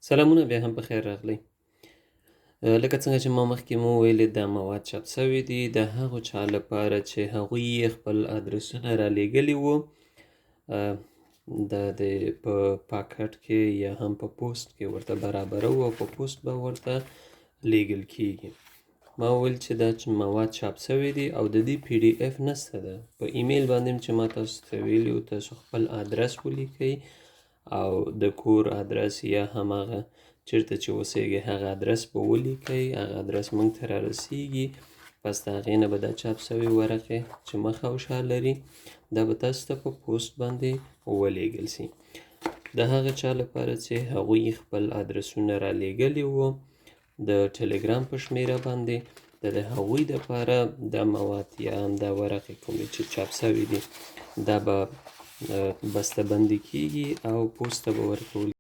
سلامونه بیا هم په خیر راغلی. لکه څنګه چې ما مخکې مو ویلې دا مواد چاپ سوي دي د هغو چا لپاره چې هغوی یې خپل ادرسونه رالیږلي وو، دا د په پاکټ کې یا هم په پوسټ کې ورته برابروو او په پوسټ به ورته لیږل کیږي. ما وویل چې دا مواد چاپ سوي دي او د دې PDF نسته ده. په ایمیل باندې چې ما تاسو ته ویلي وو تاسو خپل ادرس ولیکئ او د کور ادرس یا هماغه چیرته چې اوسیږئ هغه ادرس به ولیکئ، هغه ادرس موږ ته رارسیږي. پس د هغې نه به دا چاپ سوي ورقې چې مخ او شا لري دا به تاسو ته په پوسټ باندې ولیږل سي. د هغه چا لپاره چې هغوی خپل ادرسونه رالیږلي وو د ټلګرام په شمیره باندې د هغوی دپاره دا مواد یا هم دا ورقې کومې چې چاپ سوي دي دا به بسته بندي کیږي او پوسټ ته به ورکول